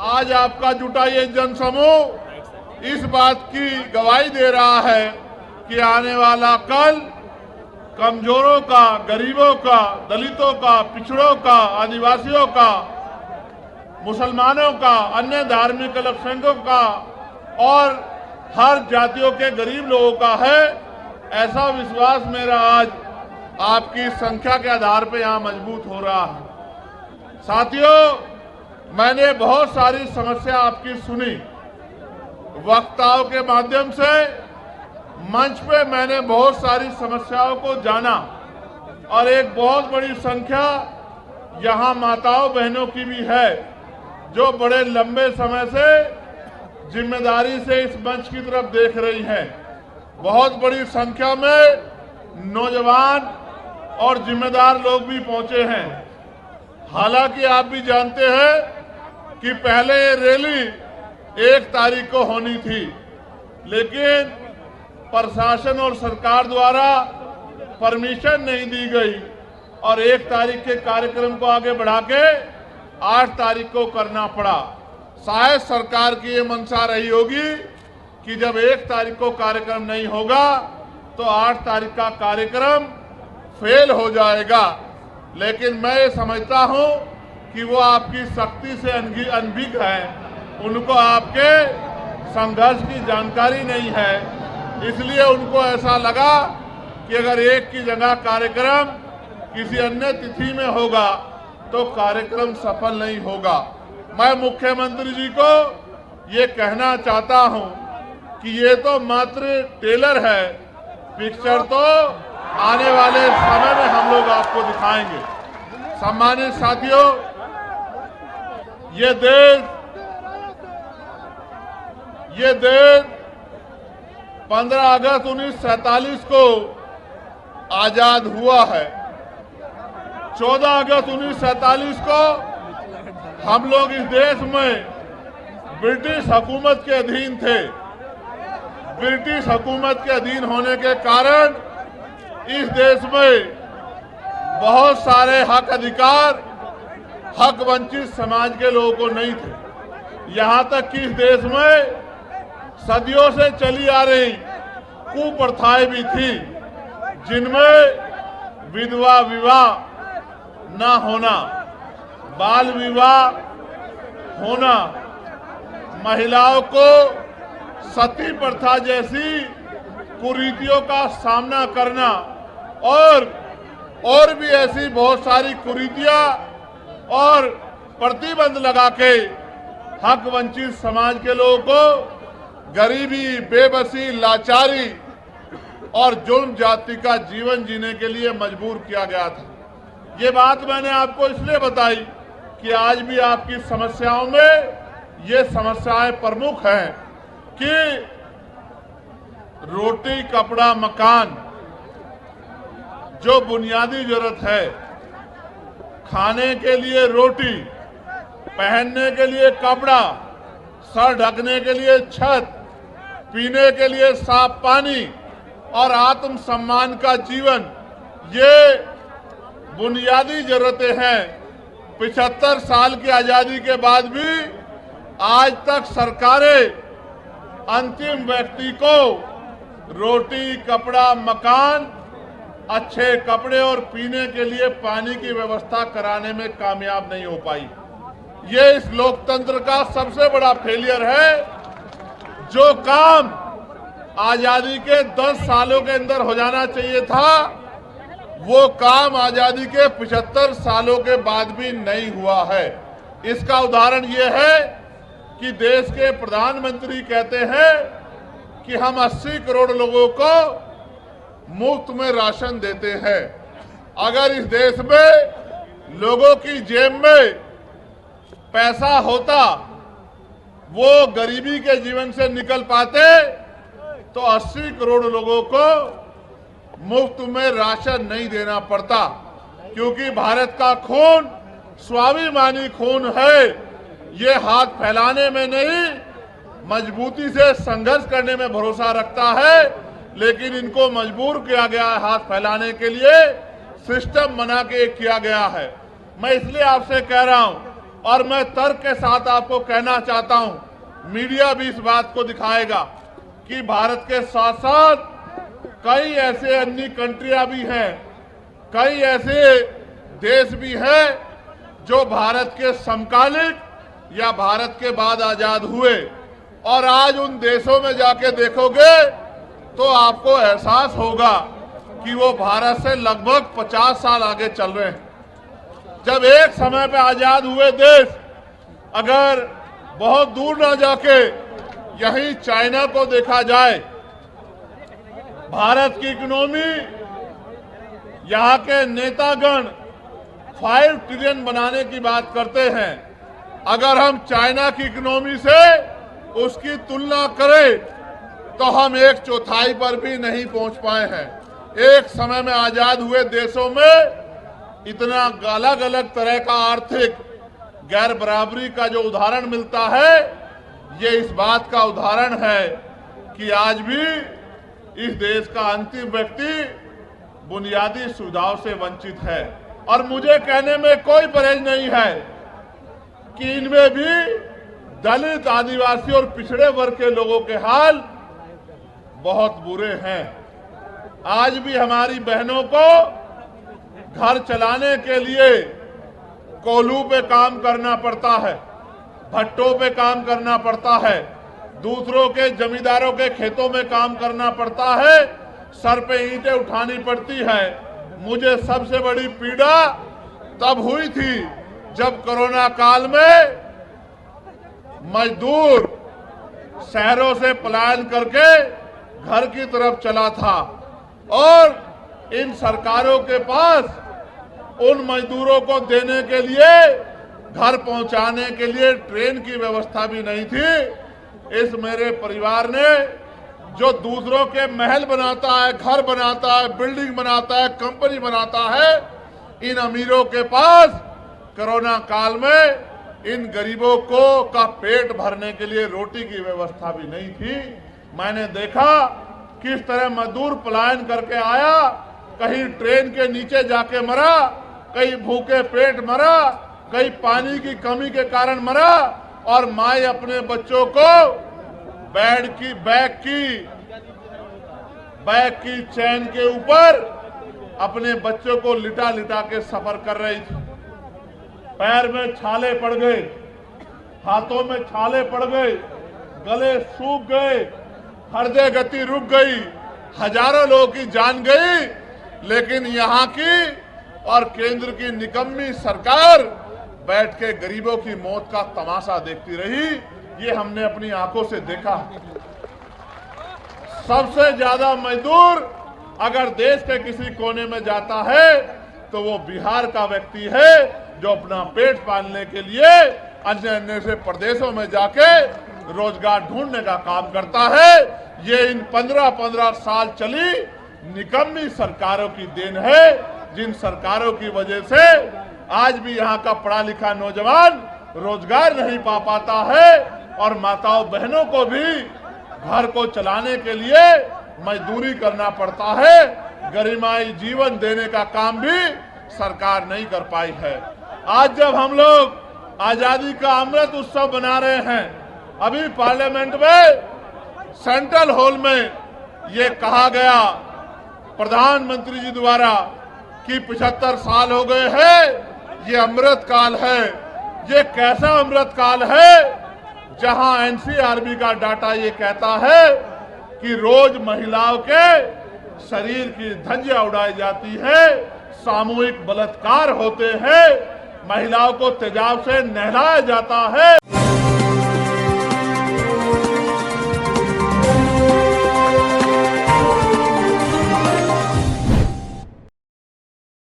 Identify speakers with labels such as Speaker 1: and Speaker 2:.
Speaker 1: आज आपका जुटा ये जनसमूह इस बात की गवाही दे रहा है कि आने वाला कल कमजोरों का, गरीबों का, दलितों का, पिछड़ों का, आदिवासियों का, मुसलमानों का, अन्य धार्मिक अल्पसंख्यकों का और हर जातियों के गरीब लोगों का है। ऐसा विश्वास मेरा आज आपकी संख्या के आधार पर यहां मजबूत हो रहा है। साथियों, मैंने बहुत सारी समस्या आपकी सुनी, वक्ताओं के माध्यम से मंच पे मैंने बहुत सारी समस्याओं को जाना और एक बहुत बड़ी संख्या यहां माताओं बहनों की भी है जो बड़े लंबे समय से जिम्मेदारी से इस मंच की तरफ देख रही हैं। बहुत बड़ी संख्या में नौजवान और जिम्मेदार लोग भी पहुंचे हैं। हालांकि आप भी जानते हैं कि पहले ये रैली 1 तारीख को होनी थी, लेकिन प्रशासन और सरकार द्वारा परमिशन नहीं दी गई और 1 तारीख के कार्यक्रम को आगे बढ़ा के 8 तारीख को करना पड़ा। शायद सरकार की ये मंशा रही होगी कि जब 1 तारीख को कार्यक्रम नहीं होगा तो 8 तारीख का कार्यक्रम फेल हो जाएगा। लेकिन मैं ये समझता हूं कि वो आपकी शक्ति से अनभिज्ञ हैं, उनको आपके संघर्ष की जानकारी नहीं है, इसलिए उनको ऐसा लगा कि अगर 1 की जगह कार्यक्रम किसी अन्य तिथि में होगा तो कार्यक्रम सफल नहीं होगा। मैं मुख्यमंत्री जी को ये कहना चाहता हूं कि ये तो मात्र टेलर है, पिक्चर तो आने वाले समय में हम लोग आपको दिखाएंगे। सम्मानित साथियों, ये देश 15 अगस्त 1947 को आजाद हुआ है। 14 अगस्त 1947 को हम लोग इस देश में ब्रिटिश हुकूमत के अधीन थे। ब्रिटिश हुकूमत के अधीन होने के कारण इस देश में बहुत सारे हक अधिकार हक वंचित समाज के लोगों को नहीं थे। यहां तक कि इस देश में सदियों से चली आ रही कुप्रथाएं भी थी, जिनमें विधवा विवाह न होना, बाल विवाह होना, महिलाओं को सती प्रथा जैसी कुरीतियों का सामना करना और भी ऐसी बहुत सारी कुरीतियां और प्रतिबंध लगा के हक वंचित समाज के लोगों को गरीबी, बेबसी, लाचारी और जुल्म जाति का जीवन जीने के लिए मजबूर किया गया था। ये बात मैंने आपको इसलिए बताई कि आज भी आपकी समस्याओं में ये समस्याएं प्रमुख हैं कि रोटी, कपड़ा, मकान जो बुनियादी जरूरत है, खाने के लिए रोटी, पहनने के लिए कपड़ा, सर ढकने के लिए छत, पीने के लिए साफ पानी और आत्म सम्मान का जीवन, ये बुनियादी जरूरतें हैं। 75 साल की आजादी के बाद भी आज तक सरकारें अंतिम व्यक्ति को रोटी, कपड़ा, मकान, अच्छे कपड़े और पीने के लिए पानी की व्यवस्था कराने में कामयाब नहीं हो पाई। ये इस लोकतंत्र का सबसे बड़ा फेलियर है। जो काम आजादी के 10 सालों के अंदर हो जाना चाहिए था, वो काम आजादी के 75 सालों के बाद भी नहीं हुआ है। इसका उदाहरण ये है कि देश के प्रधानमंत्री कहते हैं कि हम 80 करोड़ लोगों को मुफ्त में राशन देते हैं। अगर इस देश में लोगों की जेब में पैसा होता, वो गरीबी के जीवन से निकल पाते, तो 80 करोड़ लोगों को मुफ्त में राशन नहीं देना पड़ता। क्योंकि भारत का खून स्वाभिमानी खून है। ये हाथ फैलाने में नहीं, मजबूती से संघर्ष करने में भरोसा रखता है, लेकिन इनको मजबूर किया गया है हाथ फैलाने के लिए, सिस्टम बना के किया गया है। मैं इसलिए आपसे कह रहा हूं और मैं तर्क के साथ आपको कहना चाहता हूं, मीडिया भी इस बात को दिखाएगा कि भारत के साथ साथ कई ऐसे अन्य कंट्रियां भी हैं, कई ऐसे देश भी हैं जो भारत के समकालिक या भारत के बाद आजाद हुए, और आज उन देशों में जाके देखोगे तो आपको एहसास होगा कि वो भारत से लगभग 50 साल आगे चल रहे हैं। जब एक समय पे आजाद हुए देश अगर बहुत दूर ना जाके यहीं चाइना को देखा जाए, भारत की इकोनॉमी, यहाँ के नेतागण 5 ट्रिलियन बनाने की बात करते हैं। अगर हम चाइना की इकोनॉमी से उसकी तुलना करें तो हम 1/4 पर भी नहीं पहुंच पाए हैं। एक समय में आजाद हुए देशों में इतना अलग अलग तरह का आर्थिक गैर बराबरी का जो उदाहरण मिलता है, ये इस बात का उदाहरण है कि आज भी इस देश का अंतिम व्यक्ति बुनियादी सुविधाओं से वंचित है। और मुझे कहने में कोई परहेज नहीं है कि इनमें भी दलित, आदिवासी और पिछड़े वर्ग के लोगों के हाल बहुत बुरे हैं। आज भी हमारी बहनों को घर चलाने के लिए कोल्हू पे काम करना पड़ता है, भट्टों पे काम करना पड़ता है, दूसरों के जमींदारों के खेतों में काम करना पड़ता है, सर पे ईंटें उठानी पड़ती है। मुझे सबसे बड़ी पीड़ा तब हुई थी जब कोरोना काल में मजदूर शहरों से पलायन करके घर की तरफ चला था और इन सरकारों के पास उन मजदूरों को देने के लिए, घर पहुंचाने के लिए ट्रेन की व्यवस्था भी नहीं थी। इस मेरे परिवार ने जो दूसरों के महल बनाता है, घर बनाता है, बिल्डिंग बनाता है, कंपनी बनाता है, इन अमीरों के पास कोरोना काल में इन गरीबों को का पेट भरने के लिए रोटी की व्यवस्था भी नहीं थी। मैंने देखा किस तरह मजदूर पलायन करके आया, कहीं ट्रेन के नीचे जाके मरा, कहीं भूखे पेट मरा, कहीं पानी की कमी के कारण मरा, और माए अपने बच्चों को बैग की चैन के ऊपर अपने बच्चों को लिटा लिटा के सफर कर रही थी। पैर में छाले पड़ गए, हाथों में छाले पड़ गए, गले सूख गए, हृदय गति रुक गई, हजारों लोगों की जान गई। लेकिन यहाँ की और केंद्र की निकम्मी सरकार बैठ के गरीबों की मौत का तमाशा देखती रही। ये हमने अपनी आंखों से देखा। सबसे ज्यादा मजदूर अगर देश के किसी कोने में जाता है तो वो बिहार का व्यक्ति है, जो अपना पेट पालने के लिए अन्य से प्रदेशों में जाके रोजगार ढूंढने का काम करता है। ये इन 15-15 साल चली निकम्मी सरकारों की देन है, जिन सरकारों की वजह से आज भी यहाँ का पढ़ा लिखा नौजवान रोजगार नहीं पा पाता है, और माताओं बहनों को भी घर को चलाने के लिए मजदूरी करना पड़ता है। गरिमाई जीवन देने का काम भी सरकार नहीं कर पाई है। आज जब हम लोग आजादी का अमृत उत्सव बना रहे हैं, अभी पार्लियामेंट में सेंट्रल हॉल में ये कहा गया प्रधानमंत्री जी द्वारा कि 75 साल हो गए हैं, ये अमृत काल है। ये कैसा अमृत काल है जहां एनसीआरबी का डाटा ये कहता है कि रोज महिलाओं के शरीर की धज्जियां उड़ाई जाती है, सामूहिक बलात्कार होते हैं, महिलाओं को तेजाब से नहलाया जाता है।